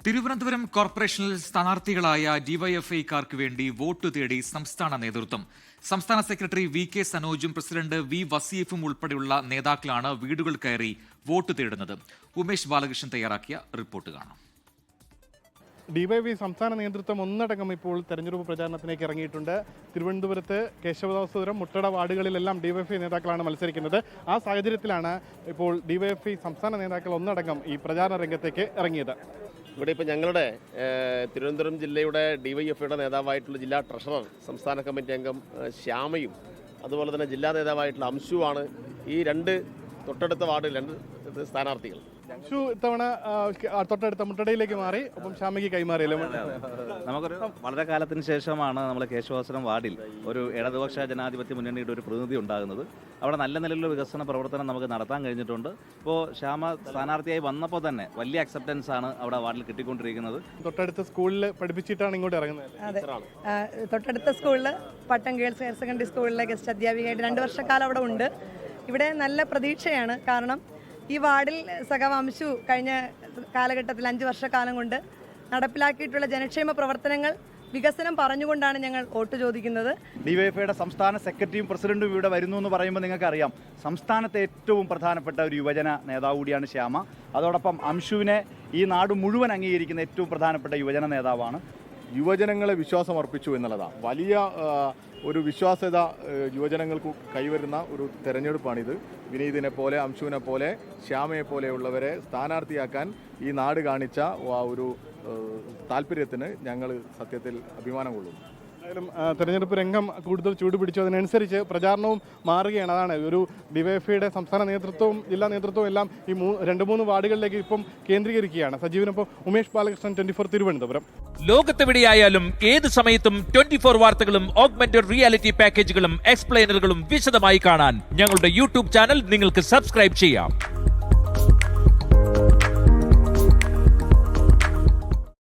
തിരുവനന്തപുരം കോർപ്പറേഷനിൽ സ്ഥാനാർത്ഥികളായ ഡിവൈഎഫ്ഐക്കാർക്ക് വേണ്ടി വോട്ട് തേടി സംസ്ഥാന നേതൃത്വം. സംസ്ഥാന സെക്രട്ടറി വി കെ സനോജും പ്രസിഡന്റ് വി വസീഫും ഉൾപ്പെടെയുള്ള നേതാക്കളാണ് വീടുകൾ കയറി വോട്ട് തേടുന്നത്. ഉമേഷ് ബാലകൃഷ്ണൻ തയ്യാറാക്കിയ റിപ്പോർട്ട് കാണാം. ഡിവൈഎഫ്ഐ സംസ്ഥാന നേതൃത്വം ഒന്നടങ്കം ഇപ്പോൾ തെരഞ്ഞെടുപ്പ് പ്രചാരണത്തിലേക്ക് ഇറങ്ങിയിട്ടുണ്ട്. തിരുവനന്തപുരത്ത് കേശവദാസപുരം, മുട്ടട വാർഡുകളിലെല്ലാം ഡിവൈഎഫ്ഐ നേതാക്കളാണ് മത്സരിക്കുന്നത്. ആ സാഹചര്യത്തിലാണ് ഇപ്പോൾ ഡിവൈഎഫ്ഐ സംസ്ഥാന നേതാക്കൾ ഒന്നടങ്കം ഈ പ്രചാരണ രംഗത്തേക്ക് ഇറങ്ങിയത്. ഇവിടെ ഇപ്പോൾ ഞങ്ങളുടെ തിരുവനന്തപുരം ജില്ലയുടെ ഡിവൈഎഫ്ഐയുടെ നേതാവായിട്ടുള്ള ജില്ലാ ട്രഷറർ, സംസ്ഥാന കമ്മിറ്റി അംഗം ശ്യാമയും അതുപോലെ തന്നെ ജില്ലാ നേതാവായിട്ടുള്ള അംശുവാണ് ഈ തൊട്ടടുത്ത വാർഡിൽ രണ്ട് സ്ഥാനാർത്ഥികൾ. അംശു ഇത്തവണ തൊട്ടടുത്ത മുട്ടടയിലേക്ക് മാറി, ഒപ്പം ശ്യാമയ്ക്ക് കൈമാറിയല്ലോ. നമുക്കൊരു വളരെ കാലത്തിന് ശേഷമാണ് നമ്മൾ കേശവാസനം വാർഡിൽ ഒരു ഇടതുപക്ഷ ജനാധിപത്യ മുന്നണിയുടെ ഒരു പ്രതിനിധി ഉണ്ടാകുന്നത്. അവിടെ നല്ല നിലയിലുള്ള വികസന പ്രവർത്തനം നമുക്ക് നടത്താൻ കഴിഞ്ഞിട്ടുണ്ട്. ഇപ്പോൾ ശ്യാമ സ്ഥാനാർത്ഥിയായി വന്നപ്പോൾ തന്നെ വലിയ അക്സെപ്റ്റൻസ് ആണ് അവിടെ വാർഡിൽ കിട്ടിക്കൊണ്ടിരിക്കുന്നത്. തൊട്ടടുത്ത സ്കൂളിൽ പഠിപ്പിച്ചിട്ടാണ് ഇങ്ങോട്ട് ഇറങ്ങുന്നത്. അതെ, തൊട്ടടുത്ത സ്കൂളിൽ പട്ടം ഗേൾസ് ഹയർ സെക്കൻഡറി സ്കൂളിലെ ഗസ്റ്റ് അധ്യാപികയായിട്ട് 2 വർഷക്കാലം അവിടെ ഉണ്ട്. ഇവിടെ നല്ല പ്രതീക്ഷയാണ്. കാരണം ഈ വാർഡിൽ സഖാവ് അംശു കഴിഞ്ഞ കാലഘട്ടത്തിൽ 5 വർഷക്കാലം കൊണ്ട് നടപ്പിലാക്കിയിട്ടുള്ള ജനക്ഷേമ പ്രവർത്തനങ്ങൾ, വികസനം പറഞ്ഞുകൊണ്ടാണ് ഞങ്ങൾ വോട്ട് ചോദിക്കുന്നത്. ഡിവൈഎഫ്ഐയുടെ സംസ്ഥാന സെക്രട്ടറിയും പ്രസിഡന്റും ഇവിടെ വരുന്നു എന്ന് പറയുമ്പോൾ നിങ്ങൾക്കറിയാം, സംസ്ഥാനത്തെ ഏറ്റവും പ്രധാനപ്പെട്ട ഒരു യുവജന നേതാവ് കൂടിയാണ് ശ്യാമ. അതോടൊപ്പം അംശുവിനെ ഈ നാട് മുഴുവൻ അംഗീകരിക്കുന്ന ഏറ്റവും പ്രധാനപ്പെട്ട യുവജന നേതാവാണ്. യുവജനങ്ങളെ വിശ്വാസം അർപ്പിച്ചു എന്നുള്ളതാണ് വലിയ ഒരു വിശ്വാസ്യത യുവജനങ്ങൾക്ക് കൈവരുന്ന ഒരു തെരഞ്ഞെടുപ്പാണിത്. വിനീതിനെ പോലെ, അംശുവിനെ പോലെ, ശ്യാമയെ പോലെയുള്ളവരെ സ്ഥാനാർത്ഥിയാക്കാൻ ഈ നാട് കാണിച്ച ഒരു താല്പര്യത്തിന് ഞങ്ങൾ സത്യത്തിൽ അഭിമാനം കൊള്ളുന്നു. എന്തായാലും തെരഞ്ഞെടുപ്പ് രംഗം കൂടുതൽ ചൂടുപിടിച്ചു. അതിനനുസരിച്ച് പ്രചാരണവും മാറുകയാണ്. അതാണ് ഒരു ഡിവൈഎഫ്ഐയുടെ സംസ്ഥാന നേതൃത്വവും ജില്ലാ നേതൃത്വവും എല്ലാം ഈ 2-3 വാർഡുകളിലേക്ക് ഇപ്പം കേന്ദ്രീകരിക്കുകയാണ്. സജീവനൊപ്പം ഉമേഷ് ബാലകൃഷ്ണൻ, 24 തിരുവനന്തപുരം. ലോകത്തെവിടെയായാലും ഏത് സമയത്തും 24 വാർത്തകളും ഓഗ്മെന്റഡ് റിയാലിറ്റി പാക്കേജുകളും എക്സ്പ്ലെയിനറുകളും വിശദമായി കാണാൻ ഞങ്ങളുടെ യൂട്യൂബ് ചാനൽ നിങ്ങൾക്ക് സബ്സ്ക്രൈബ് ചെയ്യാം.